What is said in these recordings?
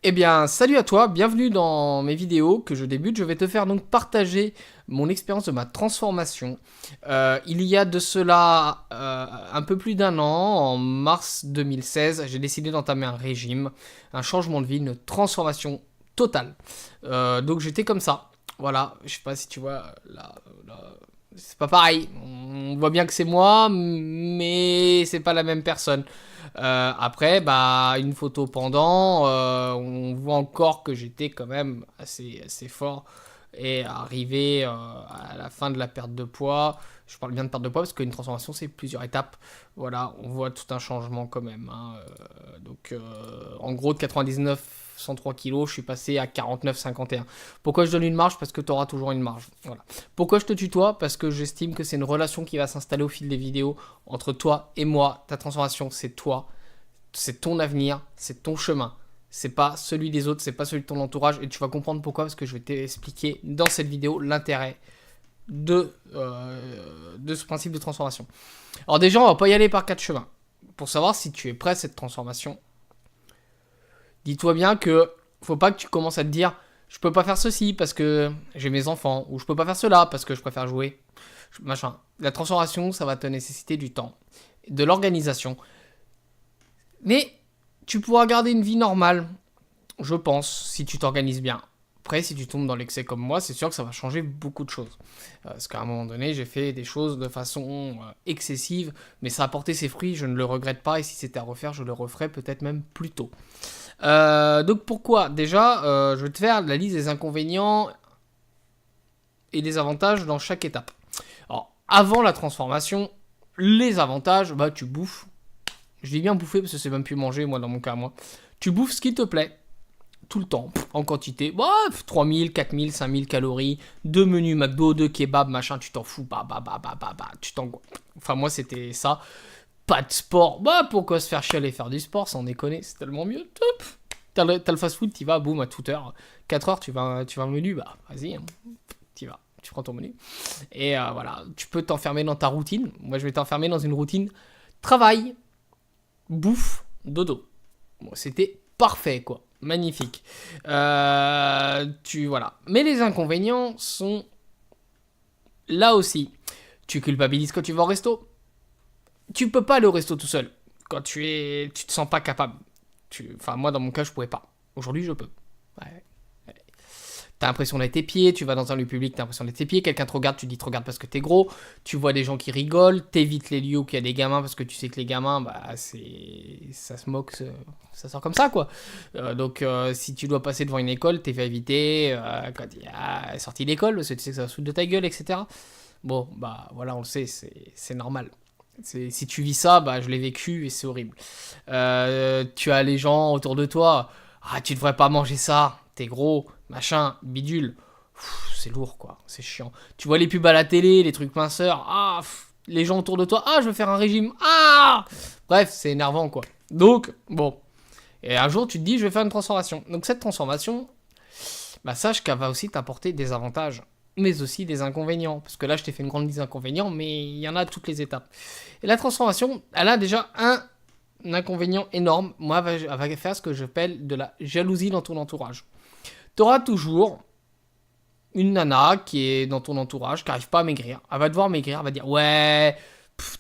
Eh bien, salut à toi, bienvenue dans mes vidéos que je débute. Je vais te faire donc partager mon expérience de ma transformation. Il y a de cela un peu plus d'un an, en mars 2016, j'ai décidé d'entamer un régime, un changement de vie, une transformation totale. Donc j'étais comme ça. Voilà, je sais pas si tu vois, là, c'est pas pareil. On voit bien que c'est moi, mais c'est pas la même personne. Après, bah, une photo pendant, on voit encore que j'étais quand même assez fort. Et arrivé à la fin de la perte de poids, je parle bien de perte de poids parce qu'une transformation c'est plusieurs étapes. Voilà, on voit tout un changement quand même, hein. En gros, de 99, 103 kilos, je suis passé à 49, 51. Pourquoi je donne une marge? Parce que tu auras toujours une marge. Voilà. Pourquoi je te tutoie? Parce que j'estime que c'est une relation qui va s'installer au fil des vidéos entre toi et moi. Ta transformation, c'est toi, c'est ton avenir, c'est ton chemin. C'est pas celui des autres, c'est pas celui de ton entourage. Et tu vas comprendre pourquoi, parce que je vais t'expliquer dans cette vidéo l'intérêt de ce principe de transformation. Alors déjà, on va pas y aller par quatre chemins. Pour savoir si tu es prêt à cette transformation, dis-toi bien que faut pas que tu commences à te dire je peux pas faire ceci parce que j'ai mes enfants, ou je peux pas faire cela parce que je préfère jouer. Machin. La transformation, ça va te nécessiter du temps, de l'organisation. Mais tu pourras garder une vie normale, je pense, si tu t'organises bien. Après, si tu tombes dans l'excès comme moi, c'est sûr que ça va changer beaucoup de choses. Parce qu'à un moment donné, j'ai fait des choses de façon excessive, mais ça a porté ses fruits, je ne le regrette pas, et si c'était à refaire, je le referais peut-être même plus tôt. Donc pourquoi? Déjà, je vais te faire la liste des inconvénients et des avantages dans chaque étape. Alors, avant la transformation, les avantages, bah tu bouffes. Je dis bien bouffer parce que c'est même plus manger, moi, dans mon cas, moi. Tu bouffes ce qui te plaît, tout le temps, en quantité. Bah, 3000, 4000, 5000 calories, deux menus McDo, deux kebabs, machin, tu t'en fous. Tu t'en. Enfin, moi, c'était ça. Pas de sport. Bah, pourquoi se faire chier aller faire du sport sans déconner? C'est tellement mieux. Top. T'as le fast-food, t'y vas, boum, à toute heure. 4 heures, tu vas au menu, bah, vas-y, hein, t'y vas. Tu prends ton menu. Et voilà, tu peux t'enfermer dans ta routine. Moi, je vais t'enfermer dans une routine travail, bouffe, dodo. Bon, c'était parfait, quoi. Magnifique. Voilà. Mais les inconvénients sont là aussi. Tu culpabilises quand tu vas au resto. Tu peux pas aller au resto tout seul. Quand tu te sens pas capable. Enfin, moi, dans mon cas, je pouvais pas. Aujourd'hui, je peux. Ouais. T'as l'impression d'être tes pieds, tu vas dans un lieu public, t'as l'impression d'être tes pieds, quelqu'un te regarde, tu te dis te regarde parce que t'es gros, tu vois des gens qui rigolent, t'évites les lieux où il y a des gamins parce que tu sais que les gamins, bah, ça se moque, ça sort comme ça, quoi. Si tu dois passer devant une école, t'es fait éviter quand il y a sortie d'école parce que tu sais que ça va se foutre de ta gueule, etc. Bon, bah, voilà, on le sait, c'est normal. Si tu vis ça, bah, je l'ai vécu et c'est horrible. Tu as les gens autour de toi, ah, tu devrais pas manger ça, t'es gros, machin, bidule. C'est lourd, quoi, c'est chiant. Tu vois les pubs à la télé, les trucs minceurs, ah, les gens autour de toi, ah, je veux faire un régime, ah. Bref, c'est énervant, quoi. Donc, bon. Et un jour, tu te dis, je vais faire une transformation. Donc, cette transformation, bah, sache qu'elle va aussi t'apporter des avantages, mais aussi des inconvénients. Parce que là, je t'ai fait une grande liste d'inconvénients, mais il y en a à toutes les étapes. Et la transformation, elle a déjà un inconvénient énorme. Moi, elle va faire ce que j'appelle de la jalousie dans ton entourage. Tu auras toujours une nana qui est dans ton entourage, qui n'arrive pas à maigrir. Elle va devoir maigrir, elle va dire ouais,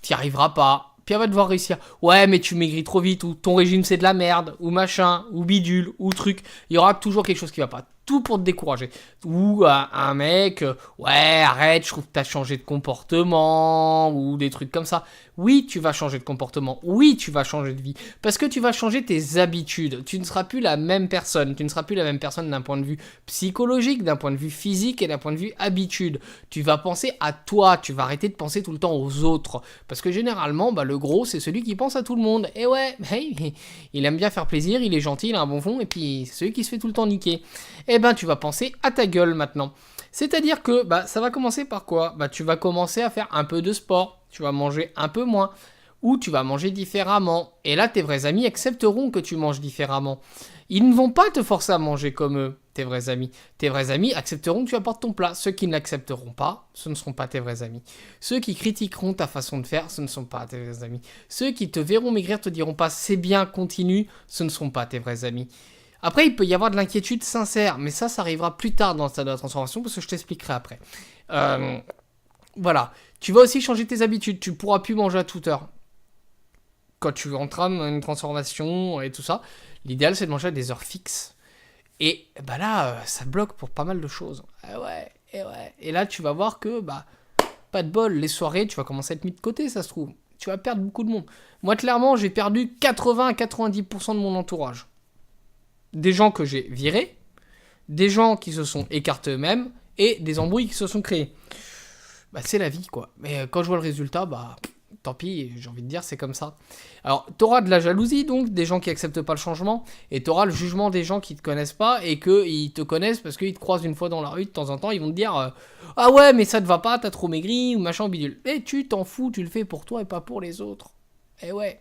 t'y arriveras pas. Puis elle va devoir réussir. Ouais, mais tu maigris trop vite, ou ton régime c'est de la merde, ou machin, ou bidule, ou truc. Il y aura toujours quelque chose qui va pas. Tout pour te décourager. Ou un mec, ouais, arrête, je trouve que t'as changé de comportement, ou des trucs comme ça. Oui, tu vas changer de comportement. Oui, tu vas changer de vie. Parce que tu vas changer tes habitudes. Tu ne seras plus la même personne. Tu ne seras plus la même personne d'un point de vue psychologique, d'un point de vue physique et d'un point de vue habitude. Tu vas penser à toi. Tu vas arrêter de penser tout le temps aux autres. Parce que généralement, bah, le gros, c'est celui qui pense à tout le monde. Et ouais, hey, il aime bien faire plaisir, il est gentil, il a un bon fond, et puis c'est celui qui se fait tout le temps niquer. Eh ben, tu vas penser à ta gueule maintenant. C'est-à-dire que bah, ça va commencer par quoi? Bah, tu vas commencer à faire un peu de sport. Tu vas manger un peu moins, ou tu vas manger différemment. Et là, tes vrais amis accepteront que tu manges différemment. Ils ne vont pas te forcer à manger comme eux, tes vrais amis. Tes vrais amis accepteront que tu apportes ton plat. Ceux qui ne l'accepteront pas, ce ne seront pas tes vrais amis. Ceux qui critiqueront ta façon de faire, ce ne sont pas tes vrais amis. Ceux qui te verront maigrir te diront pas c'est bien, continue, ce ne seront pas tes vrais amis. Après, il peut y avoir de l'inquiétude sincère, mais ça arrivera plus tard dans le stade de la transformation, parce que je t'expliquerai après. Voilà. Tu vas aussi changer tes habitudes. Tu pourras plus manger à toute heure. Quand tu entrames une transformation et tout ça, l'idéal, c'est de manger à des heures fixes. Et bah là, ça bloque pour pas mal de choses. Et là, tu vas voir que, bah, pas de bol, les soirées, tu vas commencer à être mis de côté, ça se trouve. Tu vas perdre beaucoup de monde. Moi, clairement, j'ai perdu 80 à 90% de mon entourage. Des gens que j'ai virés, des gens qui se sont écartés eux-mêmes, et des embrouilles qui se sont créées. Bah, c'est la vie, quoi. Mais quand je vois le résultat, bah, tant pis, j'ai envie de dire, c'est comme ça. Alors, t'auras de la jalousie, donc, des gens qui acceptent pas le changement, et t'auras le jugement des gens qui te connaissent pas, et qu'ils te connaissent parce qu'ils te croisent une fois dans la rue, de temps en temps, ils vont te dire ah ouais, mais ça te va pas, t'as trop maigri, ou machin, ou bidule. Et tu t'en fous, tu le fais pour toi et pas pour les autres. Et ouais.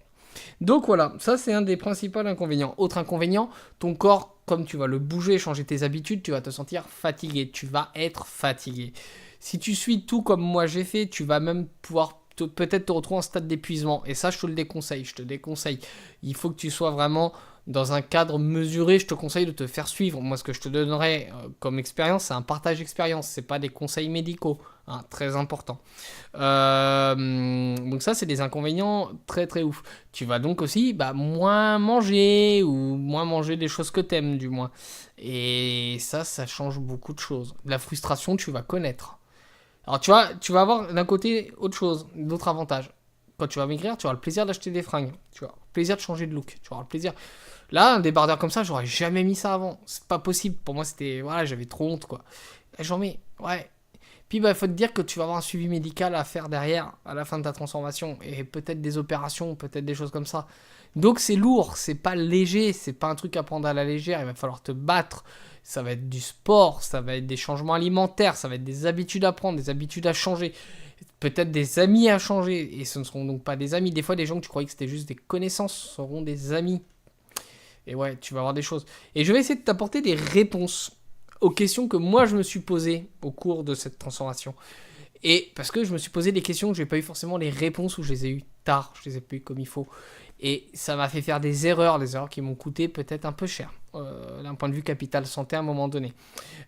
Donc voilà, ça c'est un des principaux inconvénients. Autre inconvénient, ton corps, comme tu vas le bouger, changer tes habitudes, tu vas te sentir fatigué, tu vas être fatigué. Si tu suis tout comme moi j'ai fait, tu vas même pouvoir peut-être te retrouver en stade d'épuisement. Et ça, je te le déconseille, je te déconseille. Il faut que tu sois vraiment dans un cadre mesuré. Je te conseille de te faire suivre. Moi, ce que je te donnerai comme expérience, c'est un partage d'expérience. C'est pas des conseils médicaux, hein, très important. Donc ça, c'est des inconvénients très très ouf. Tu vas donc aussi moins manger ou moins manger des choses que t'aimes du moins. Et ça change beaucoup de choses. La frustration, tu vas connaître. Alors tu vas avoir d'un côté autre chose, d'autres avantages. Quand tu vas maigrir, tu auras le plaisir d'acheter des fringues. Tu auras le plaisir de changer de look. Tu auras le plaisir. Là, un débardeur comme ça, j'aurais jamais mis ça avant. C'est pas possible. Pour moi, c'était. Voilà, j'avais trop honte, quoi. Et j'en mets. Ouais. Puis, il faut te dire que tu vas avoir un suivi médical à faire derrière, à la fin de ta transformation. Et peut-être des opérations, peut-être des choses comme ça. Donc, c'est lourd. C'est pas léger. C'est pas un truc à prendre à la légère. Il va falloir te battre. Ça va être du sport. Ça va être des changements alimentaires. Ça va être des habitudes à prendre, des habitudes à changer. Peut-être des amis à changer. Et ce ne seront donc pas des amis. Des fois, des gens que tu croyais que c'était juste des connaissances seront des amis. Et ouais, tu vas avoir des choses. Et je vais essayer de t'apporter des réponses aux questions que moi je me suis posées au cours de cette transformation. Et parce que je me suis posé des questions que je n'ai pas eu forcément les réponses, ou je les ai eues tard, je les ai pas eues comme il faut. Et ça m'a fait faire des erreurs qui m'ont coûté peut-être un peu cher, d'un point de vue capital santé à un moment donné.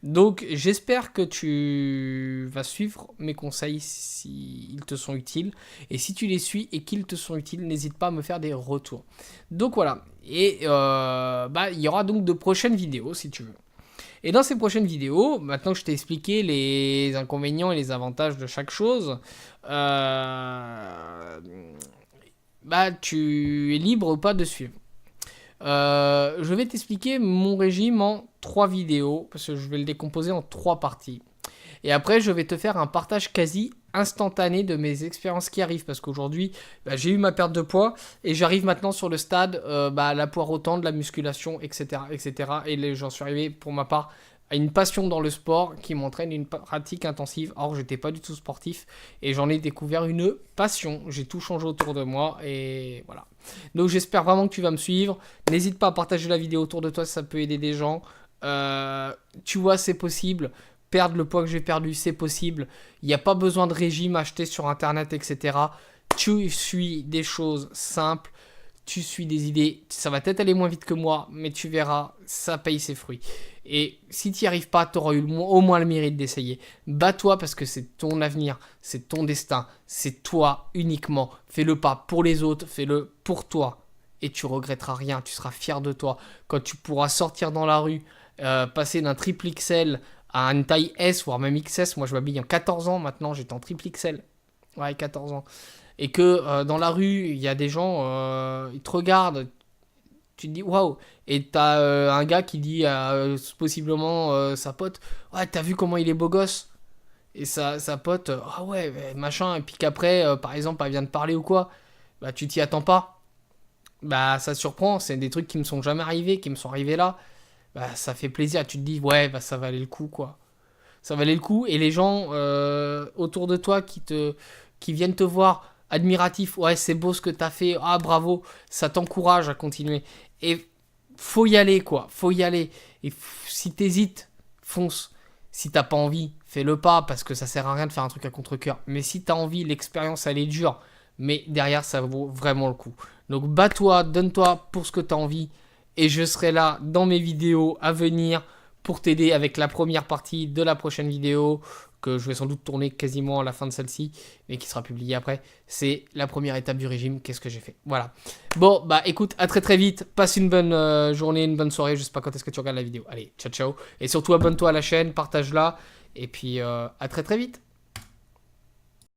Donc j'espère que tu vas suivre mes conseils s'ils te sont utiles. Et si tu les suis et qu'ils te sont utiles, n'hésite pas à me faire des retours. Donc voilà. Et il y aura donc de prochaines vidéos si tu veux. Et dans ces prochaines vidéos, maintenant que je t'ai expliqué les inconvénients et les avantages de chaque chose, tu es libre ou pas de suivre. Je vais t'expliquer mon régime en 3 vidéos, parce que je vais le décomposer en 3 parties. Et après, je vais te faire un partage quasi instantané de mes expériences qui arrivent, parce qu'aujourd'hui, j'ai eu ma perte de poids, et j'arrive maintenant sur le stade, la poire au temps, de la musculation, etc. etc. Et j'en suis arrivé, pour ma part, à une passion dans le sport qui m'entraîne une pratique intensive. Or, j'étais pas du tout sportif, et j'en ai découvert une passion. J'ai tout changé autour de moi, et voilà. Donc, j'espère vraiment que tu vas me suivre. N'hésite pas à partager la vidéo autour de toi si ça peut aider des gens. Tu vois, c'est possible. Perdre le poids que j'ai perdu, c'est possible. Il n'y a pas besoin de régime acheté sur internet, etc. Tu suis des choses simples, tu suis des idées. Ça va peut-être aller moins vite que moi, mais tu verras, ça paye ses fruits. Et si tu n'y arrives pas, tu auras eu au moins le mérite d'essayer. Bats-toi parce que c'est ton avenir, c'est ton destin, c'est toi uniquement. Fais-le pas pour les autres, fais-le pour toi. Et tu regretteras rien, tu seras fier de toi. Quand tu pourras sortir dans la rue, passer d'un triple XL à une taille S, voire même XS. Moi, je m'habille en 14 ans maintenant, j'étais en triple XL. Ouais, 14 ans. Et que dans la rue, il y a des gens, ils te regardent, tu te dis waouh. Et t'as un gars qui dit à possiblement sa pote, ouais, t'as vu comment il est beau gosse. Et sa pote, ah ouais, machin. Et puis qu'après, par exemple, elle vient de parler ou quoi, bah tu t'y attends pas. Bah ça surprend, c'est des trucs qui me sont jamais arrivés, qui me sont arrivés là. Bah, ça fait plaisir, tu te dis, ouais, bah, ça valait le coup, quoi. Ça valait le coup, et les gens autour de toi qui viennent te voir admiratifs, ouais, c'est beau ce que t'as fait, ah, bravo, ça t'encourage à continuer. Et faut y aller, quoi, faut y aller. Et si t'hésites, fonce. Si t'as pas envie, fais-le pas, parce que ça sert à rien de faire un truc à contre-cœur. Mais si t'as envie, l'expérience, elle est dure, mais derrière, ça vaut vraiment le coup. Donc, bats-toi, donne-toi pour ce que t'as envie, Et je serai là dans mes vidéos à venir pour t'aider avec la première partie de la prochaine vidéo que je vais sans doute tourner quasiment à la fin de celle-ci, mais qui sera publiée après. C'est la première étape du régime, qu'est-ce que j'ai fait. Voilà. Bon, bah écoute, à très très vite. Passe une bonne journée, une bonne soirée. Je sais pas quand est-ce que tu regardes la vidéo. Allez, ciao ciao. Et surtout abonne-toi à la chaîne, partage-la. Et puis à très très vite.